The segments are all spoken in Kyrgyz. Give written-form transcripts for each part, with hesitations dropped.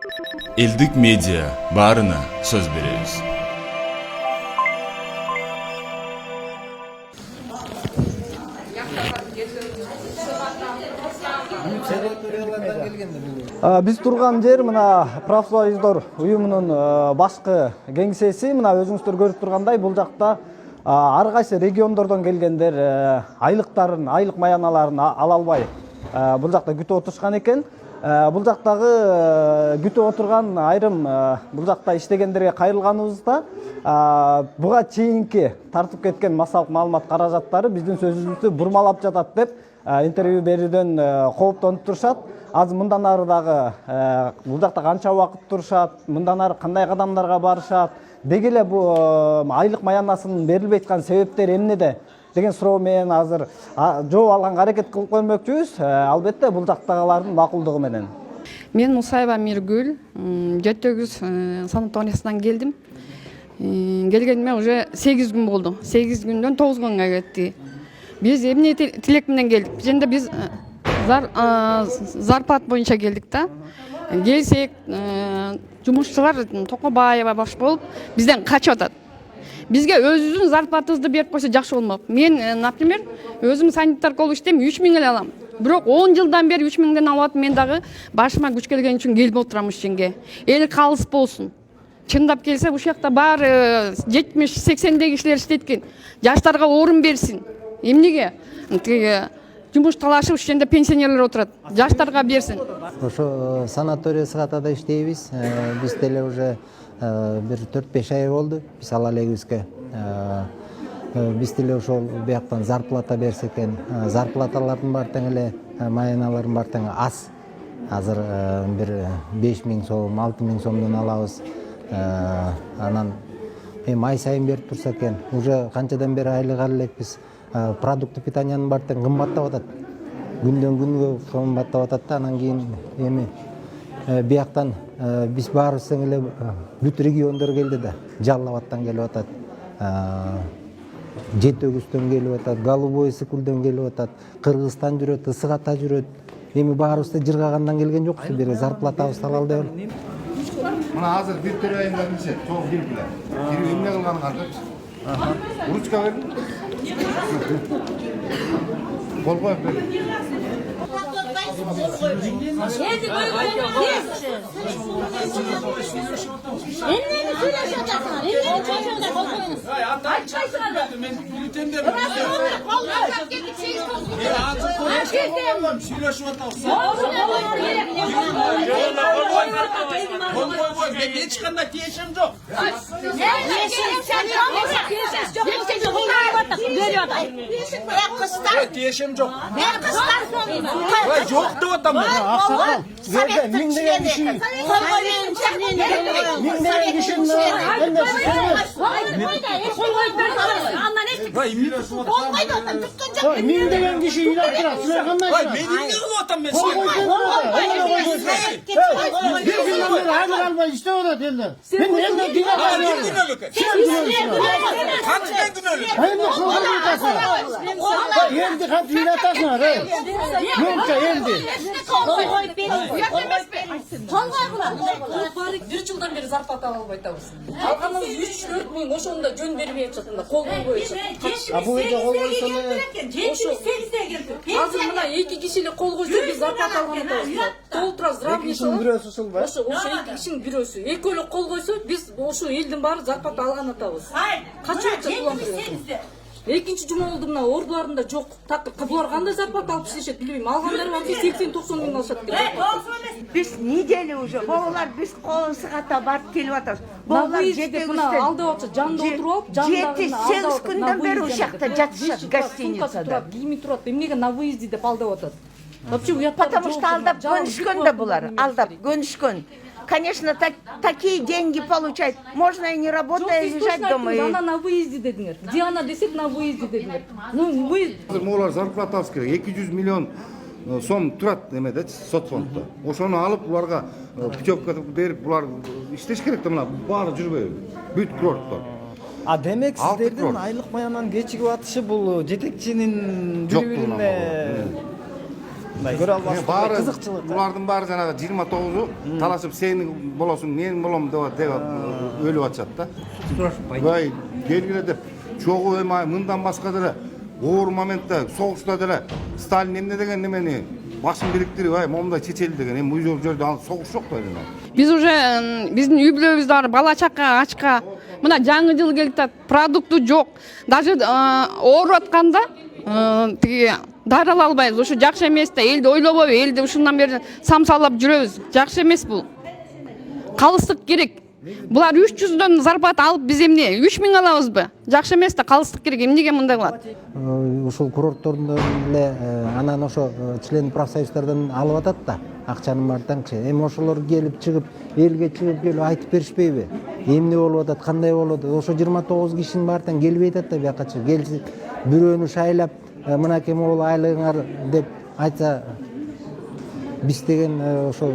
Элдик медиа баарына сөз беребиз. Биз турган жер мына профсоюздар уюмунун башкы кеңсеси. Мына өзүңүздөр көрүп тургандай бул жакта ар кайсы региондордон келгендер айлык маяналарын ала албай бул жакта күтүп отурушкан экен. Бул жактагы күтүп отурган айрым бул жакта иштегендерге кайрылганыбызда буга чейинки тартып кеткен массалык маалымат каражаттары биздин сөзүбүздү бурмалап жатат деп интервью берүүдөн кооптонуп турушат. Азыр мындан ары дагы бул жакта канча убакыт турушат, мындан ары кандай кадамдарга барышат, деги эле бул айлык маянасынын берилбей аткан себептери эмнеде деген суроо менен азыр жооп алганга аракет кылып көрмөкчүбүз. Албетте бул жактагылардын макулдугу менен. Мен Мусаева Миргүл, Жетөгүз санаториясынан келдим. Келгениме уже 8 күн болду. 8 күндөн 9 күнгө кетти. Биз эмне тилек менен келдик? Жөнүндө биз зарплат боюнча келдик да. Келсек, жумушчулар Токобаева баш болуп бизден качып атат. Бизге өзүбүздүн зарплатыбызды берип койсо жакшы болмок. Мен, например, өзүм санитарка болуп иштейм, 3000 эле алам. Бирок 10 жылдан бери 3000ден алып, мен дагы башыма күч келген үчүн келип отурам ушул жерге. Эл калыс болсун. Чындап келсе, ушул жакта баары 70-80деги кишилер иштейт экен. Жаштарга орун берсин. Эмнеге? Жумуш талашып ушул жерде пенсионерлер отурат. Жаштарга берсин. Ошо санатория сыгатада иштейбиз. Биз деле уже бир 4-5 ай болду. Биз ала элегибизге. Биз деле ошол бияктан зарплата берсе экен. Зарплаталардын баары тең эле, маяналардын баары тең аз. Азыр бир 5000 сом, 6000 сомдон алабыз. Анан ай сайын берип турса экен. Уже канчадан бери айлык ала элекпиз. Продукты питаниянын баары тең кымбаттап атат. Күндөн күнгө кымбаттап атат да. Анан кийин эми бияктан биз баарыбыз тең эле бүт региондор келди да. Жалал Абадтан келип атат. Жетөгүздөн келип атат, Голубой Сыкулдөн келип атат, Кыргызстан жүрөт, Ысыгата жүрөт. Эми баарыбыз да жыргагандан келген жокпуз. Бир зарплатабызды ала албай эле. Мына азыр бир төр айында нече? Чоң кирип эле. Кирип эмне кылганын карачы. Ручка бер. Кол коюп бер. Hiç kanda tiyişim yok. Tiyişim yok. Yok da adam. Min degen kişi ilaçtıra, şuraya kandan Vay benim ne kılıvatam ben şey. Bir günden beri hadi kalma işte o da derler. Ben nerede dile bağırıyorum? Sen dinliyorsun. Kaç ben öyle. Hayır mı kılgın yıkasın? Yendi kaç yılatasın ha. Yoksa yendi. Bir жылдан бери зарплата алып атабыз. Алганыбыз 3-4 миң, ошондо жөн бербей жатканда кол койбой жатат. Bu gece kol koysana. Азыр мына 2 киши эле кол койсо биз зарплата алган атабыз. Толтура здравный İşin bürösü sul be. Ошо 2 кишинин бирөөсү. Экөө эле кол койсо биз ошо элдин баары зарплата алган атабыз. Качып жатат улам. Экинчи жума болду мына ордуларында жок. Так булар кандай зарплата алып иштешет билбейм. Алгандары бар 80-90 миң алышат экен. Biz неделя уже, балалар biz Сыгата барып келип атабыз. Балалар мына алдап атса, жанында отуруп алып, жанында 7-8 күндөн бери ушакта жатышат гостиницада. Кийими турат, эмнеге на выезде деп алдап атат. Вообще уяттар. Потому что алдап көнүшкөн да булар, алдап көнүшкөн. Конечно, такие деньги получать. Можно и не работая лежать дома. Она на выезде дедиңер. Где она десек на выезде дедиңер. Ну, выезд. Могулар зарплатасы керек. 200 миллион сом турат немеде, сотфонддо. Ошону алып буларга путевка берип булар иштеш керек да, мына баары жүрбөйбү. Бүт курорттор. Демек сиздердин айлык маянанын кечигип атышы бул жетекчинин жүрүгүнө мындай көрө албастык баары кызыкчылык. булардын баары жанагы 29-у талашып сен болосуң, мен болом деп өлүп атышат да. Ой, келгиле деп чогуу эми мындан башка деле оор моментте согушта деле Сталин эмне деген немени башын бириктирип, ай момундай чечели деген, эми бул жерде ал согуш жок да эле. Биз уже биздин үй бүлөбүз бар, бала чака ачка. Мына жаңы жыл келип атат, продукты жок. Даже ооруп атканда тиги дарыла албайбыз. Ушу жакшы эмес да, элди ойлобойбу, элди ушундан бери самсалап жүрөбүз. Жакшы эмес бул. Калыстык керек. Булар 300дөн зарплата алып биз эмне 3000 алабызбы? Жакшы эмес да, калыстык керек. Эмнеге мындай кылат? Ушул курорттордон эле анан ошо член профсоюздардан алып атат да акчанын баардыгын. Эми ошолор келип чыгып, элге чыгып келип айтып беришпейби? Эмне болуп атат, кандай болуп атат? Ошо 29 кишинин баардыгын келбей атат да бияка чыгып. Келсе бирөөнү шайлап, мынакей могул айлыгыңар деп айтса, биз деген ошо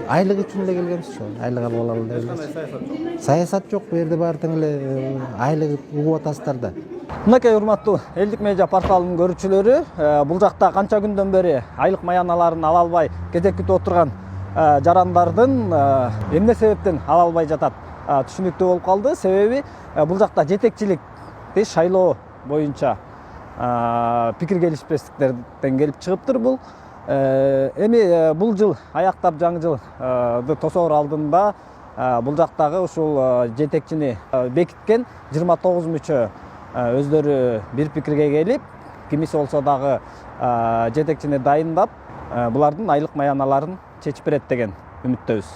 айлык үчүн эле келгенбиз, ошо айлык алып алалы деп эле. Саясат жок, бу жерде баардыгы эле айлык угуп атасыздар да. Мынакей урматтуу элдик медиа порталынын көрүүчүлөрү, бул жакта канча күндөн бери айлык маяналарын ала албай кезек күтүп отурган жарандардын эмне себептен ала албай жатат түшүнүктүү болуп калды. Себеби бул жакта жетекчиликти шайлоо боюнча пикир келишпестиктерден келип чыгыптыр бул. Эми бул жыл аяктап жаңы жылды тосоор алдында бул жактагы ушул жетекчини бекиткен 29 мүчө өздөрү бир пикирге келип, кимиси болсо дагы жетекчини дайындап, булардын айлык маяналарын чечип берет деген үмүттөбүз.